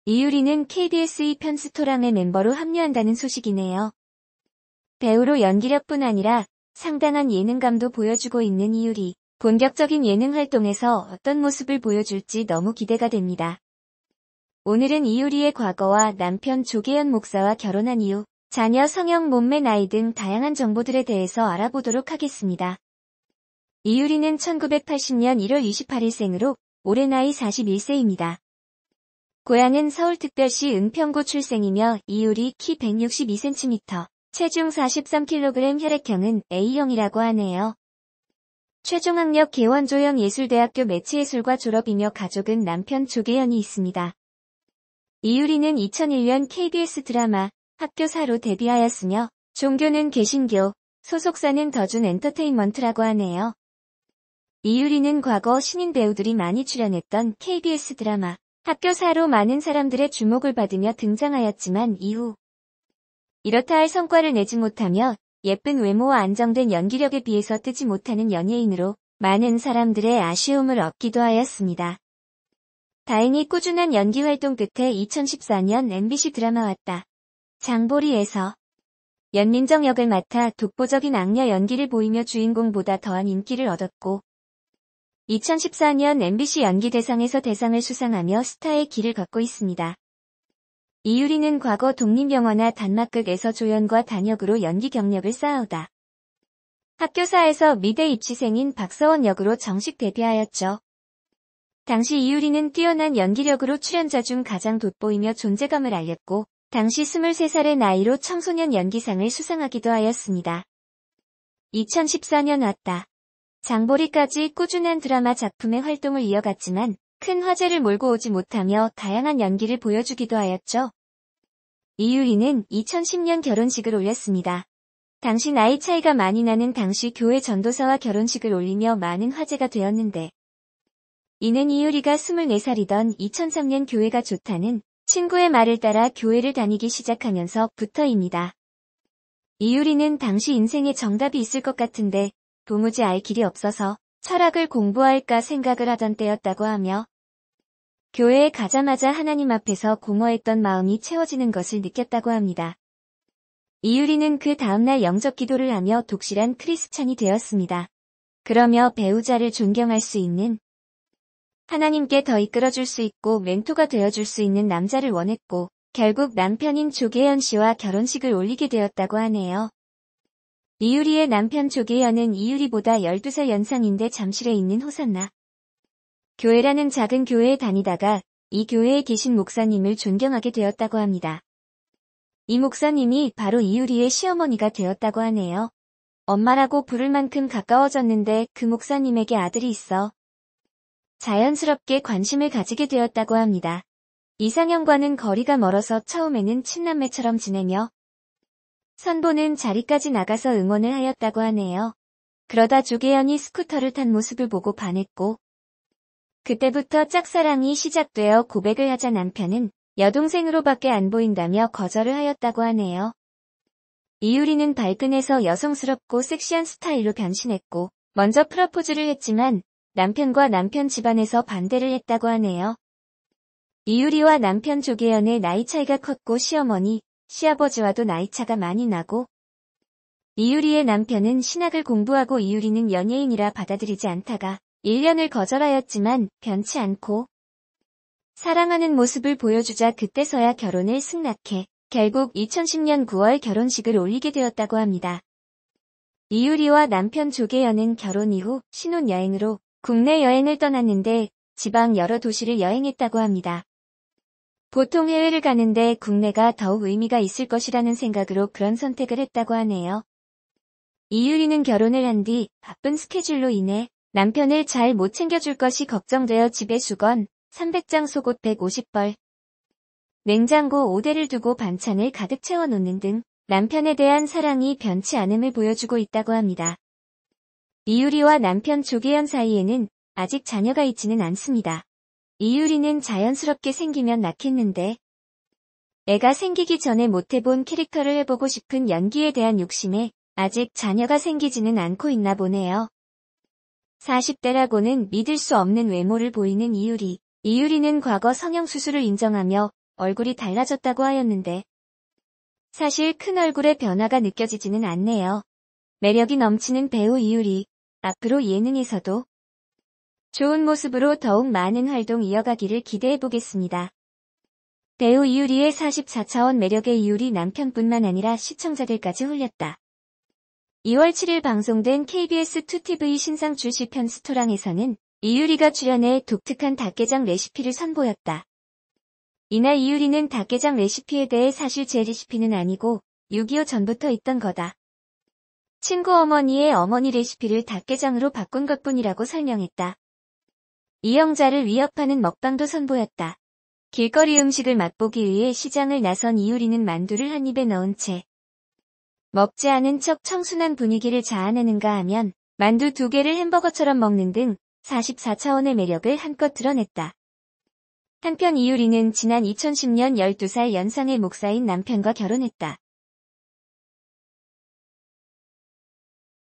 이유리는 KBS 2편 스토람의 멤버로 합류한다는 소식이네요. 배우로 연기력뿐 아니라 상당한 예능감도 보여주고 있는 이유리. 본격적인 예능 활동에서 어떤 모습을 보여줄지 너무 기대가 됩니다. 오늘은 이유리의 과거와 남편 조계현 목사와 결혼한 이유, 자녀 성형, 몸매, 나이 등 다양한 정보들에 대해서 알아보도록 하겠습니다. 이유리는 1980년 1월 28일생으로 올해 나이 41세입니다. 고향은 서울특별시 은평구 출생이며 이유리 키 162cm, 체중 43kg, 혈액형은 A형이라고 하네요. 최종 학력 개원조영예술대학교 매체예술과 졸업이며 가족은 남편 조계현이 있습니다. 이유리는 2001년 KBS 드라마 학교사로 데뷔하였으며 종교는 개신교, 소속사는 더준 엔터테인먼트라고 하네요. 이유리는 과거 신인 배우들이 많이 출연했던 KBS 드라마 학교사로 많은 사람들의 주목을 받으며 등장하였지만 이후 이렇다 할 성과를 내지 못하며 예쁜 외모와 안정된 연기력에 비해서 뜨지 못하는 연예인으로 많은 사람들의 아쉬움을 얻기도 하였습니다. 다행히 꾸준한 연기 활동 끝에 2014년 MBC 드라마 왔다 장보리에서 연민정 역을 맡아 독보적인 악녀 연기를 보이며 주인공보다 더한 인기를 얻었고 2014년 MBC 연기대상에서 대상을 수상하며 스타의 길을 걷고 있습니다. 이유리는 과거 독립영화나 단막극에서 조연과 단역으로 연기 경력을 쌓아오다 학교사에서 미대 입시생인 박서원 역으로 정식 데뷔하였죠. 당시 이유리는 뛰어난 연기력으로 출연자 중 가장 돋보이며 존재감을 알렸고 당시 23살의 나이로 청소년 연기상을 수상하기도 하였습니다. 2014년 왔다 장보리까지 꾸준한 드라마 작품의 활동을 이어갔지만 큰 화제를 몰고 오지 못하며 다양한 연기를 보여주기도 하였죠. 이유리는 2010년 결혼식을 올렸습니다. 당시 나이 차이가 많이 나는 당시 교회 전도사와 결혼식을 올리며 많은 화제가 되었는데 이는 이유리가 24살이던 2003년 교회가 좋다는 친구의 말을 따라 교회를 다니기 시작하면서부터입니다. 이유리는 당시 인생에 정답이 있을 것 같은데 도무지 알 길이 없어서 철학을 공부할까 생각을 하던 때였다고 하며 교회에 가자마자 하나님 앞에서 공허했던 마음이 채워지는 것을 느꼈다고 합니다. 이유리는 그 다음날 영접 기도를 하며 독실한 크리스찬이 되었습니다. 그러며 배우자를 존경할 수 있는 하나님께 더 이끌어줄 수 있고 멘토가 되어줄 수 있는 남자를 원했고 결국 남편인 조계현 씨와 결혼식을 올리게 되었다고 하네요. 이유리의 남편 조계현은 이유리보다 12살 연상인데 잠실에 있는 호산나 교회라는 작은 교회에 다니다가 이 교회에 계신 목사님을 존경하게 되었다고 합니다. 이 목사님이 바로 이유리의 시어머니가 되었다고 하네요. 엄마라고 부를 만큼 가까워졌는데 그 목사님에게 아들이 있어 자연스럽게 관심을 가지게 되었다고 합니다. 이상형과는 거리가 멀어서 처음에는 친남매처럼 지내며 선보는 자리까지 나가서 응원을 하였다고 하네요. 그러다 조계현이 스쿠터를 탄 모습을 보고 반했고 그때부터 짝사랑이 시작되어 고백을 하자 남편은 여동생으로밖에 안 보인다며 거절을 하였다고 하네요. 이유리는 발끈해서 여성스럽고 섹시한 스타일로 변신했고 먼저 프러포즈를 했지만 남편과 남편 집안에서 반대를 했다고 하네요. 이유리와 남편 조계현의 나이 차이가 컸고 시어머니, 시아버지와도 나이차가 많이 나고 이유리의 남편은 신학을 공부하고 이유리는 연예인이라 받아들이지 않다가 1년을 거절하였지만 변치 않고 사랑하는 모습을 보여주자 그때서야 결혼을 승낙해 결국 2010년 9월 결혼식을 올리게 되었다고 합니다. 이유리와 남편 조계현은 결혼 이후 신혼여행으로 국내 여행을 떠났는데 지방 여러 도시를 여행했다고 합니다. 보통 해외를 가는데 국내가 더욱 의미가 있을 것이라는 생각으로 그런 선택을 했다고 하네요. 이유리는 결혼을 한 뒤 바쁜 스케줄로 인해 남편을 잘 못 챙겨줄 것이 걱정되어 집에 수건 300장, 속옷 150벌, 냉장고 5대를 두고 반찬을 가득 채워놓는 등 남편에 대한 사랑이 변치 않음을 보여주고 있다고 합니다. 이유리와 남편 조계현 사이에는 아직 자녀가 있지는 않습니다. 이유리는 자연스럽게 생기면 낳겠는데 애가 생기기 전에 못해본 캐릭터를 해보고 싶은 연기에 대한 욕심에 아직 자녀가 생기지는 않고 있나 보네요. 40대라고는 믿을 수 없는 외모를 보이는 이유리. 이유리는 과거 성형수술을 인정하며 얼굴이 달라졌다고 하였는데 사실 큰 얼굴의 변화가 느껴지지는 않네요. 매력이 넘치는 배우 이유리, 앞으로 예능에서도 좋은 모습으로 더욱 많은 활동 이어가기를 기대해보겠습니다. 배우 이유리의 44차원 매력의 이유리 남편뿐만 아니라 시청자들까지 홀렸다. 2월 7일 방송된 KBS 2TV 신상 출시 편 스토랑에서는 이유리가 출연해 독특한 닭게장 레시피를 선보였다. 이날 이유리는 닭게장 레시피에 대해 사실 제 레시피는 아니고 6.25 전부터 있던 거다. 친구 어머니의 어머니 레시피를 닭게장으로 바꾼 것뿐이라고 설명했다. 이영자를 위협하는 먹방도 선보였다. 길거리 음식을 맛보기 위해 시장을 나선 이유리는 만두를 한 입에 넣은 채 먹지 않은 척 청순한 분위기를 자아내는가 하면 만두 2개를 햄버거처럼 먹는 등 44차원의 매력을 한껏 드러냈다. 한편 이유리는 지난 2010년 12살 연상의 목사인 남편과 결혼했다.